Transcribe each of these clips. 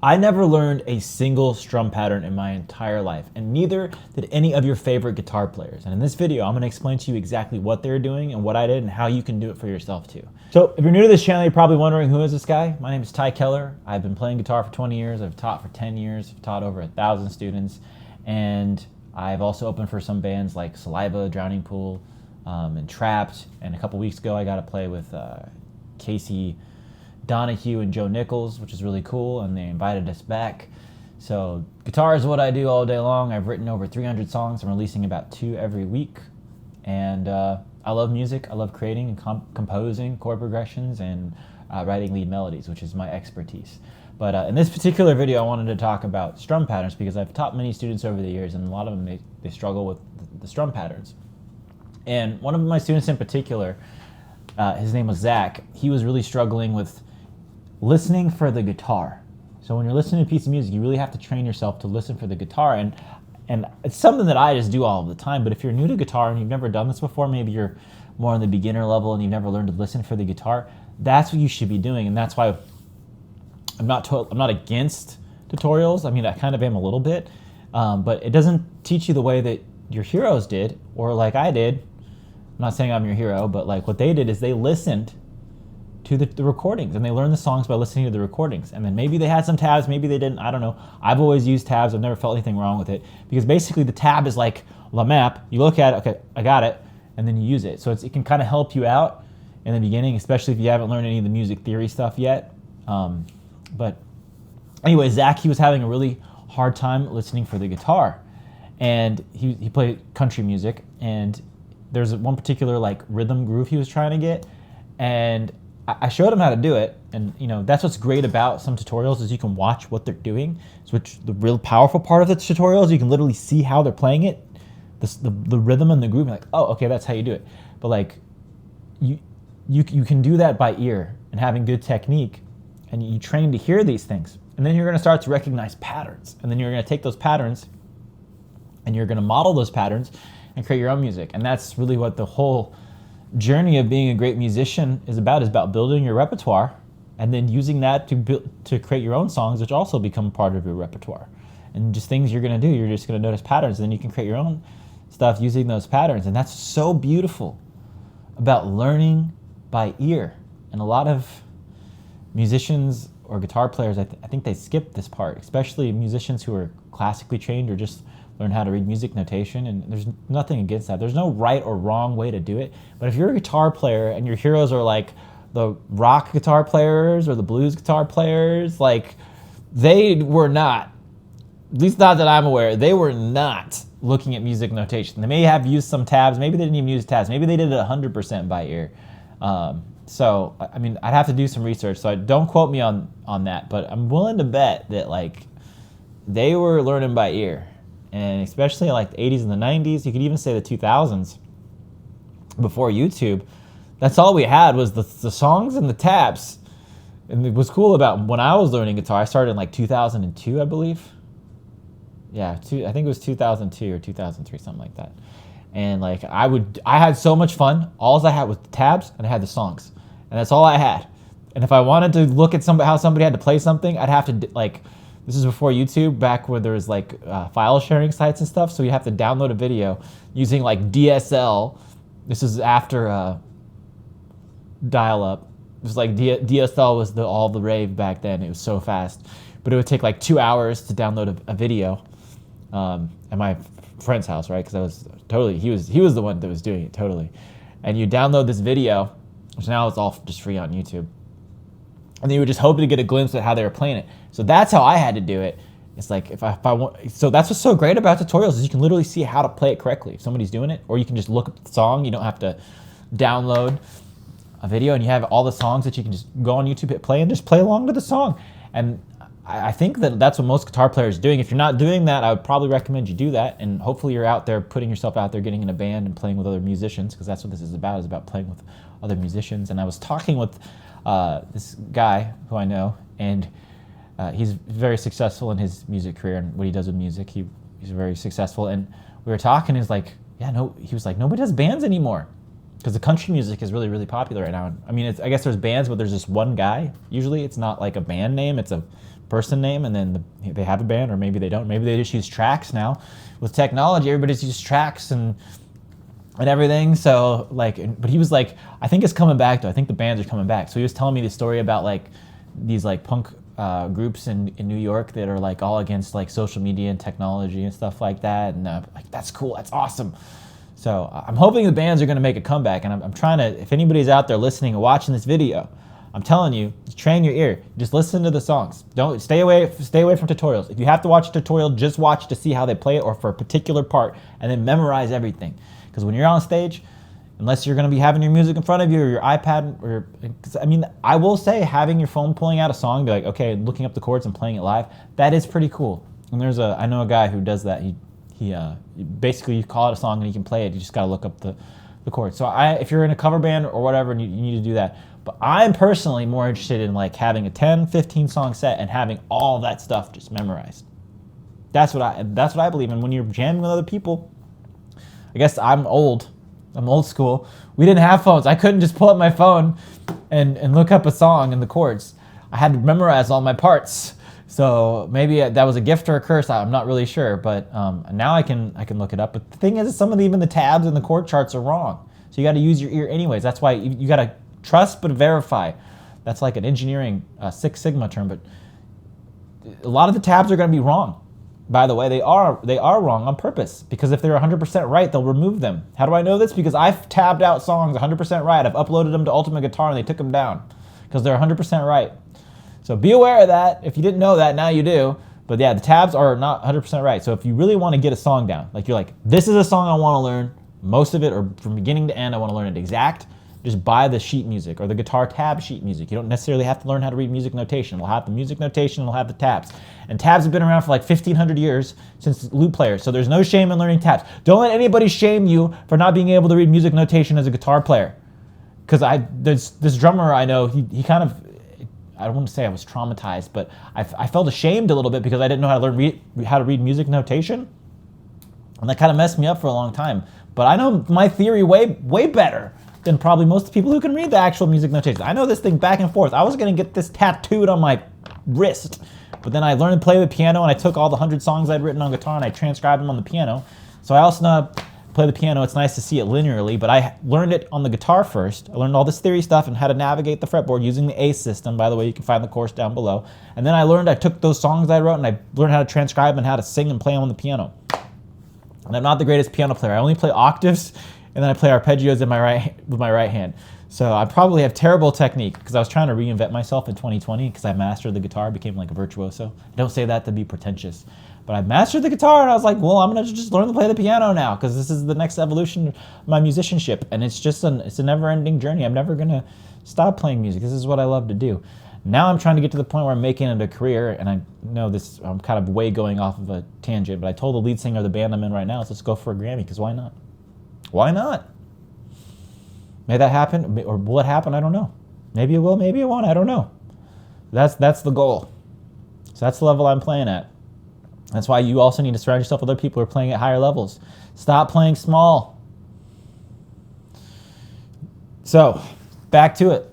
I never learned a single strum pattern in my entire life, and neither did any of your favorite guitar players. And in this video, I'm gonna explain to you exactly what they're doing and what I did and how you can do it for yourself too. So if you're new to this channel, you're probably wondering, who is this guy? My name is KELLER. I've been playing guitar for 20 years. I've taught for 10 years. I've taught over 1,000 students. And I've also opened for some bands like Saliva, Drowning Pool, and Trapped. And a couple weeks ago, I got to play with Casey Donahue and Joe Nichols, which is really cool, and they invited us back. So guitar is what I do all day long. I've written over 300 songs. I'm releasing about 2 every week. And I love music. I love creating and composing chord progressions and writing lead melodies, which is my expertise. But in this particular video, I wanted to talk about strum patterns because I've taught many students over the years, and a lot of them, they struggle with the strum patterns. And one of my students in particular, his name was Zach, he was really struggling with listening for the guitar. So when you're listening to a piece of music, you really have to train yourself to listen for the guitar. And it's something that I just do all the time. But if you're new to guitar and you've never done this before, maybe you're more on the beginner level and you've never learned to listen for the guitar, that's what you should be doing. And that's why I'm not against tutorials. I mean, I kind of am a little bit, but it doesn't teach you the way that your heroes did, or like I did. I'm not saying I'm your hero, but like what they did is they listened to the recordings, and they learned the songs by listening to the recordings. And then maybe they had some tabs, maybe they didn't, I don't know. I've always used tabs. I've never felt anything wrong with it, because basically the tab is like the map. You look at it, okay, I got it, and then you use it. So it can kind of help you out in the beginning, especially if you haven't learned any of the music theory stuff yet. But anyway, Zach, he was having a really hard time listening for the guitar. And he played country music, and there's one particular like rhythm groove he was trying to get. And I showed him how to do it, and you know, that's what's great about some tutorials is you can watch what they're doing. So which the real powerful part of the tutorials, you can literally see how they're playing it, the rhythm and the groove. You're like, oh, okay, that's how you do it. But like, you can do that by ear and having good technique, and you train to hear these things, and then you're going to start to recognize patterns, and then you're going to take those patterns, and you're going to model those patterns, and create your own music. And that's really what the whole journey of being a great musician is about building your repertoire and then using that to create your own songs, which also become part of your repertoire. And just things you're going to do, you're just going to notice patterns, and then you can create your own stuff using those patterns. And that's so beautiful about learning by ear. And a lot of musicians or guitar players, I think they skip this part, especially musicians who are classically trained or just learn how to read music notation. And there's nothing against that. There's no right or wrong way to do it. But if you're a guitar player and your heroes are like the rock guitar players or the blues guitar players, like they were not, at least not that I'm aware, they were not looking at music notation. They may have used some tabs. Maybe they didn't even use tabs. Maybe they did it 100% by ear. So, I mean, I'd have to do some research. So don't quote me on that, but I'm willing to bet that like they were learning by ear. And especially like the 80s and the 90s, you could even say the 2000s, before YouTube, that's all we had was the songs and the tabs. And what's cool about when I was learning guitar, I started in like 2002, I believe. Yeah, I think it was 2002 or 2003, something like that. And like I had so much fun. All I had was the tabs and I had the songs, and that's all I had. And if I wanted to look at how somebody had to play something, I'd have to like. This is before YouTube, back where there was like file sharing sites and stuff. So you have to download a video using like DSL. This is after dial-up. It was like DSL was all the rave back then. It was so fast, but it would take like 2 hours to download a video at my friend's house, right? Because I was totally he was the one that was doing it totally. And you download this video, which now it's all just free on YouTube. And then you were just hoping to get a glimpse at how they were playing it. So that's how I had to do it. It's like if I want. So that's what's so great about tutorials is you can literally see how to play it correctly if somebody's doing it, or you can just look up the song. You don't have to download a video, and you have all the songs that you can just go on YouTube, hit play, and just play along to the song. And I think that that's what most guitar players are doing. If you're not doing that, I would probably recommend you do that. And hopefully you're out there putting yourself out there, getting in a band and playing with other musicians, because that's what this is about playing with other musicians. And I was talking with this guy who I know, and he's very successful in his music career and what he does with music. He's very successful, and we were talking. He's like, he was like, nobody does bands anymore, because the country music is really, really popular right now. I mean, I guess there's bands, but there's just one guy. Usually, it's not like a band name; it's a person name, and then they have a band, or maybe they don't. Maybe they just use tracks now. With technology, everybody's used tracks and everything. So like, but he was like, I think it's coming back though. I think the bands are coming back. So he was telling me the story about like these like punk groups in New York that are like all against like social media and technology and stuff like that. And like, that's cool. That's awesome. So I'm hoping the bands are going to make a comeback. And I'm trying to, if anybody's out there listening and watching this video, I'm telling you, train your ear. Just listen to the songs. Don't stay away from tutorials. If you have to watch a tutorial, just watch to see how they play it or for a particular part, and then memorize everything. Because when you're on stage, unless you're going to be having your music in front of you or your iPad, or I mean, I will say having your phone pulling out a song, be like, okay, looking up the chords and playing it live, that is pretty cool. And I know a guy who does that. He basically, you call it a song and he can play it. You just got to look up the chords. So if you're in a cover band or whatever, and you need to do that. But I'm personally more interested in like having a 10, 15 song set and having all that stuff just memorized. That's what I believe. And when you're jamming with other people, I guess I'm old school. We didn't have phones. I couldn't just pull up my phone and look up a song and the chords. I had to memorize all my parts. So maybe that was a gift or a curse. I'm not really sure. But now I can look it up. But the thing is, even the tabs and the chord charts are wrong. So you got to use your ear anyways. That's why you got to trust but verify. That's like an engineering Six Sigma term. But a lot of the tabs are going to be wrong. By the way, they are wrong on purpose, because if they're 100% right, they'll remove them. How do I know this? Because I've tabbed out songs 100% right. I've uploaded them to Ultimate Guitar and they took them down because they're 100% right. So be aware of that. If you didn't know that, now you do. But yeah, the tabs are not 100% right. So if you really want to get a song down, like you're like, this is a song I want to learn, most of it, or from beginning to end, I want to learn it exact, just buy the sheet music or the guitar tab sheet music. You don't necessarily have to learn how to read music notation. We'll have the music notation and we'll have the tabs. And tabs have been around for like 1,500 years since lute players, so there's no shame in learning tabs. Don't let anybody shame you for not being able to read music notation as a guitar player. Because there's this drummer I know, he kind of, I don't want to say I was traumatized, but I felt ashamed a little bit because I didn't know how to how to read music notation. And that kind of messed me up for a long time. But I know my theory way better than probably most people who can read the actual music notation. I know this thing back and forth. I was going to get this tattooed on my wrist, but then I learned to play the piano, and I took all the 100 songs I'd written on guitar and I transcribed them on the piano. So I also know how to play the piano. It's nice to see it linearly, but I learned it on the guitar first. I learned all this theory stuff and how to navigate the fretboard using the ACE system. By the way, you can find the course down below. And then I took those songs I wrote and I learned how to transcribe and how to sing and play them on the piano. And I'm not the greatest piano player. I only play octaves, and then I play arpeggios with my right hand. So I probably have terrible technique, because I was trying to reinvent myself in 2020 because I mastered the guitar, became like a virtuoso. I don't say that to be pretentious, but I mastered the guitar, and I was like, well, I'm gonna just learn to play the piano now, because this is the next evolution of my musicianship, and it's a never-ending journey. I'm never gonna stop playing music. This is what I love to do. Now I'm trying to get to the point where I'm making it a career, and I know this, I'm kind of way going off of a tangent, but I told the lead singer of the band I'm in right now, let's go for a Grammy, because why not? Why not? May that happen, or will it happen? I don't know. Maybe it will, maybe it won't, I don't know. That's the goal. So that's the level I'm playing at. That's why you also need to surround yourself with other people who are playing at higher levels. Stop playing small. So, back to it.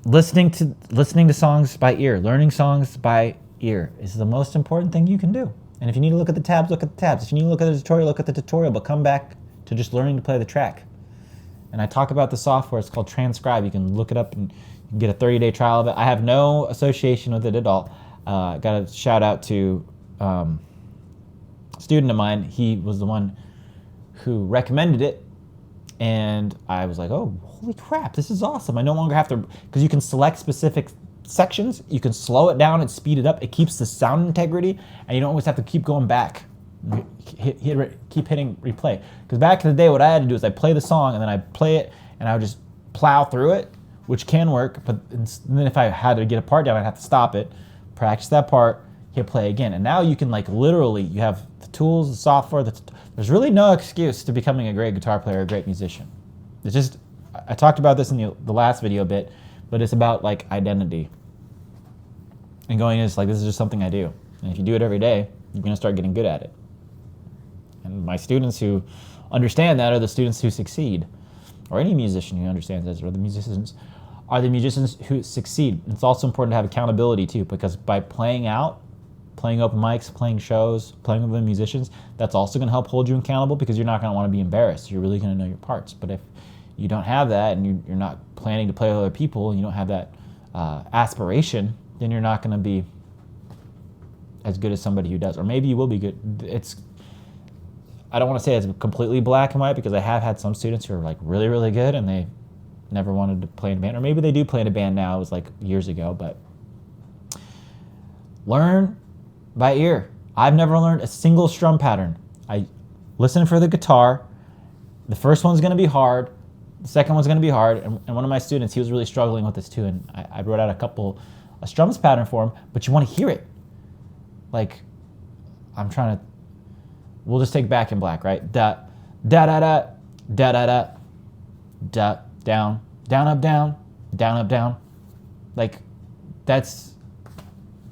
Listening to songs by ear, learning songs by ear is the most important thing you can do. And if you need to look at the tabs, look at the tabs. If you need to look at the tutorial, look at the tutorial, but come back to just learning to play the track. And I talk about the software. It's called Transcribe. You can look it up and you can get a 30-day trial of it. I have no association with it at all. Got a shout out to a student of mine. He was the one who recommended it. And I was like, oh, holy crap, this is awesome. I no longer have to, because you can select specific sections, you can slow it down and speed it up. It keeps the sound integrity, and you don't always have to keep going back. Keep hitting replay. Because back in the day, what I had to do is I'd play the song, and then I'd play it, and I would just plow through it, which can work, but then if I had to get a part down, I'd have to stop it, practice that part, hit play again. And now you can like literally, you have the tools, the software, there's really no excuse to becoming a great guitar player, a great musician. It's just, I talked about this in the last video a bit, but it's about like identity. And going is like, this is just something I do. And if you do it every day, you're gonna start getting good at it. And my students who understand that are the students who succeed, or any musician who understands this, or the musicians are the musicians who succeed. It's also important to have accountability too, because by playing open mics, playing shows, playing with the musicians, that's also going to help hold you accountable, because you're not going to want to be embarrassed. You're really going to know your parts. But if you don't have that, and you're not planning to play with other people, and you don't have that aspiration, then you're not going to be as good as somebody who does. Or maybe you will be good. I don't want to say it's completely black and white, because I have had some students who are like really, really good and they never wanted to play in a band. Or maybe they do play in a band now. It was like years ago. But learn by ear. I've never learned a single strum pattern. I listen for the guitar. The first one's going to be hard. The second one's going to be hard. And one of my students, he was really struggling with this too. And I wrote out a strums pattern for him. But you want to hear it. Like, we'll just take Back in Black, right? Da, da, da, da, da, da, da, da, down, down, up, down, down, up, down. Like, that's,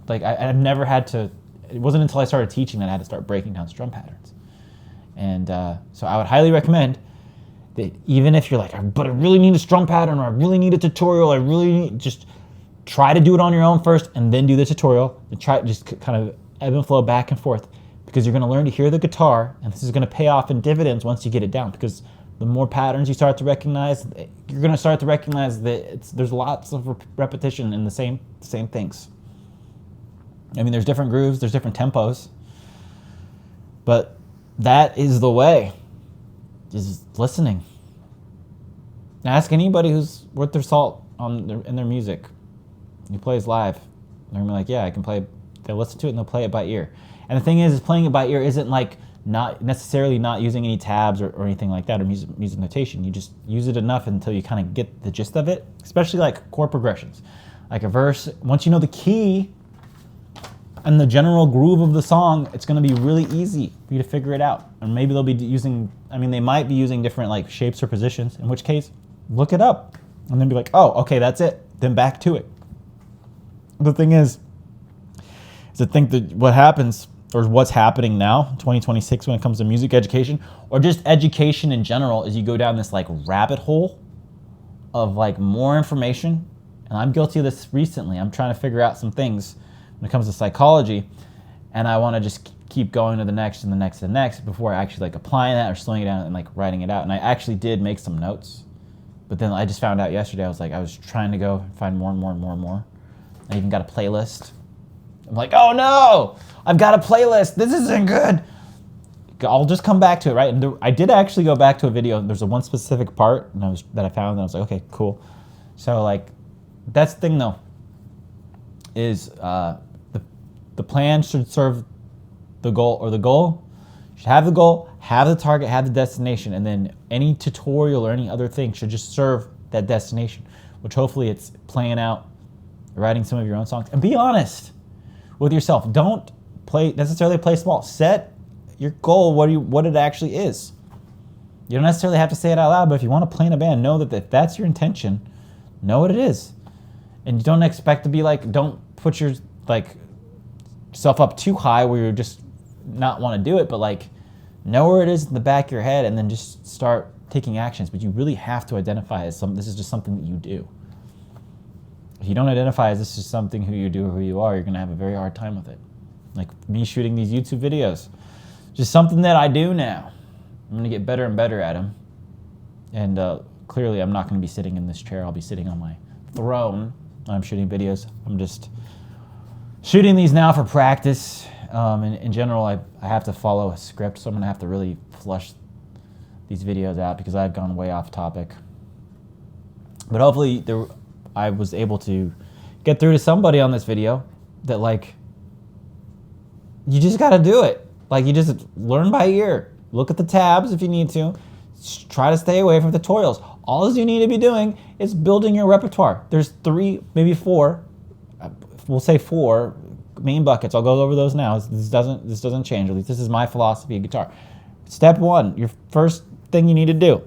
like, I've never had to, it wasn't until I started teaching that I had to start breaking down strum patterns. And so I would highly recommend that, even if you're like, but I really need a strum pattern, or I really need a tutorial, I really need, just try to do it on your own first and then do the tutorial. And try just kind of ebb and flow back and forth, because you're going to learn to hear the guitar, and this is going to pay off in dividends once you get it down, because the more patterns you start to recognize, you're going to start to recognize that there's lots of repetition in the same things. I mean, there's different grooves, there's different tempos, but that is the way, is listening. Ask anybody who's worth their salt in their music, who plays live. They're going to be like, yeah, I can play. They'll listen to it and they'll play it by ear. And the thing is playing it by ear isn't like not necessarily not using any tabs or anything like that, or music notation. You just use it enough until you kind of get the gist of it, especially like chord progressions. Like a verse, once you know the key and the general groove of the song, it's going to be really easy for you to figure it out. And maybe they'll be using, they might be using different like shapes or positions, in which case, look it up and then be like, oh, okay, that's it. Then back to it. The thing is I think that what happens, or what's happening now, 2026, when it comes to music education, or just education in general, is you go down this like rabbit hole of like more information. And I'm guilty of this recently. I'm trying to figure out some things when it comes to psychology, and I want to just keep going to the next and the next and the next before I actually like applying that or slowing it down and like writing it out. And I actually did make some notes, but then I just found out yesterday, I was trying to go find more and more and more and more. I even got a playlist. I'm like, oh no, I've got a playlist. This isn't good. I'll just come back to it, right? And I did actually go back to a video. There's one specific part that I found, and I was like, okay, cool. So like, that's the thing though, is the plan should serve the goal, or the goal should have the goal, have the target, have the destination, and then any tutorial or any other thing should just serve that destination, which hopefully it's playing out, writing some of your own songs. And be honest with yourself. Don't necessarily play small. Set your goal, what it actually is. You don't necessarily have to say it out loud, but if you want to play in a band, know that if that's your intention, know what it is. And you don't expect to be like, don't put your like yourself up too high where you just not want to do it, but like know where it is in the back of your head and then just start taking actions. But you really have to identify as this is just something that you do. If you don't identify as this is something who you do or who you are, you're going to have a very hard time with it. Like me shooting these YouTube videos, just something that I do now. I'm going to get better and better at them. And clearly I'm not going to be sitting in this chair. I'll be sitting on my throne when I'm shooting videos. I'm just shooting these now for practice. In general, I have to follow a script, so I'm going to have to really flush these videos out because I've gone way off topic. But hopefully I was able to get through to somebody on this video that like, you just got to do it. Like you just learn by ear. Look at the tabs if you need to. Try to stay away from tutorials. All you need to be doing is building your repertoire. There's 3, maybe 4, we'll say 4 main buckets. I'll go over those now. This doesn't change. At least this is my philosophy of guitar. Step 1, your first thing you need to do.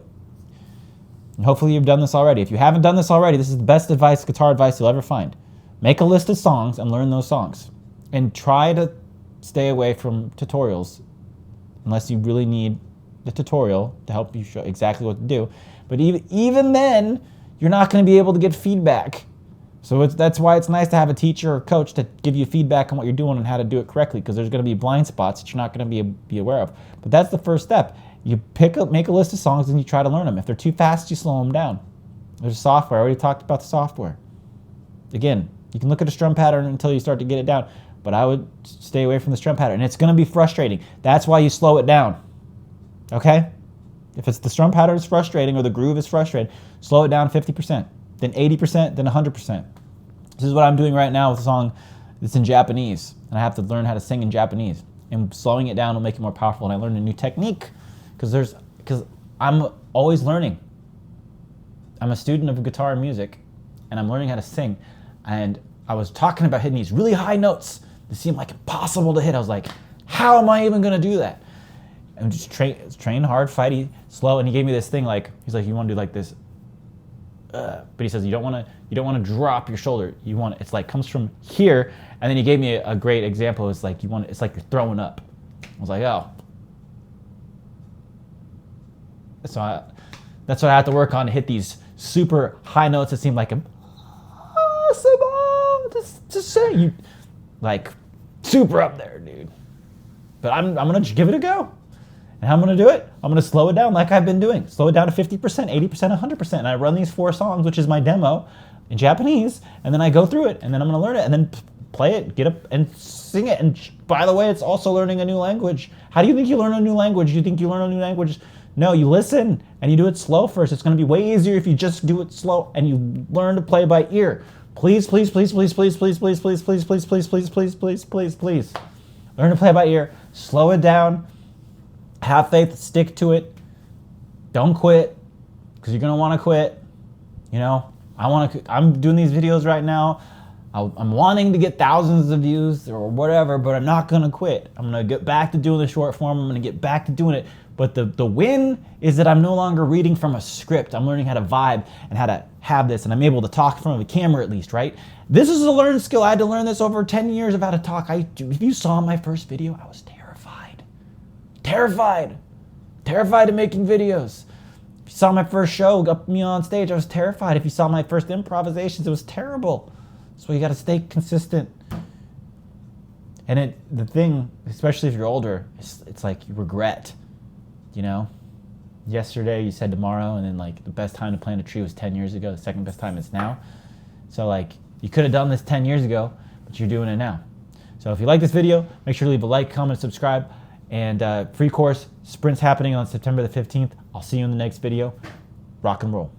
And hopefully you've done this already. If you haven't done this already, this is the best advice, guitar advice you'll ever find. Make a list of songs and learn those songs. And try to stay away from tutorials unless you really need the tutorial to help you show exactly what to do. But even then, you're not going to be able to get feedback. So that's why it's nice to have a teacher or coach to give you feedback on what you're doing and how to do it correctly, because there's going to be blind spots that you're not going to be aware of. But that's the first step. You make a list of songs and you try to learn them. If they're too fast, you slow them down. There's software. I already talked about the software. Again, you can look at a strum pattern until you start to get it down, but I would stay away from the strum pattern. And it's going to be frustrating. That's why you slow it down. Okay? If it's the strum pattern is frustrating or the groove is frustrating, slow it down 50%, then 80%, then 100%. This is what I'm doing right now with a song that's in Japanese, and I have to learn how to sing in Japanese. And slowing it down will make it more powerful. And I learned a new technique because I'm always learning. I'm a student of guitar and music, and I'm learning how to sing. And I was talking about hitting these really high notes that seemed like impossible to hit. I was like, how am I even going to do that? And just train hard, fight slow. And he gave me this thing like, he's like, you want to do like this, but he says you don't want to drop your shoulder. It's like comes from here. And then he gave me a great example. It's like it's like you're throwing up. I was like, oh. So that's what I have to work on to hit these super high notes that seem like impossible to say. You like super up there, dude. But I'm gonna give it a go. And how I'm gonna do it? I'm gonna slow it down like I've been doing. Slow it down to 50%, 80%, 100%. And I run these 4 songs, which is my demo in Japanese, and then I go through it, and then I'm gonna learn it, and then play it, get up and sing it. And by the way, it's also learning a new language. How do you think you learn a new language? You think you learn a new language? No, you listen and you do it slow first. It's gonna be way easier if you just do it slow and you learn to play by ear. Please, please, please, please, please, please, please, please, please, please, please, please, please, please, please, please. Learn to play by ear. Slow it down. Have faith, stick to it. Don't quit, because you're gonna want to quit. You know, I'm doing these videos right now. I'm wanting to get thousands of views or whatever, but I'm not gonna quit. I'm gonna get back to doing the short form. I'm gonna get back to doing it. But the win is that I'm no longer reading from a script. I'm learning how to vibe and how to have this, and I'm able to talk in front of a camera at least, right? This is a learned skill. I had to learn this over 10 years of how to talk. If you saw my first video, I was terrified. Terrified of making videos. If you saw my first show, up me on stage, I was terrified. If you saw my first improvisations, it was terrible. So you got to stay consistent. And the thing, especially if you're older, it's like you regret, you know? Yesterday you said tomorrow, and then like the best time to plant a tree was 10 years ago. The second best time is now. So like you could have done this 10 years ago, but you're doing it now. So if you like this video, make sure to leave a like, comment, subscribe. And free course, Sprint's happening on September the 15th. I'll see you in the next video. Rock and roll.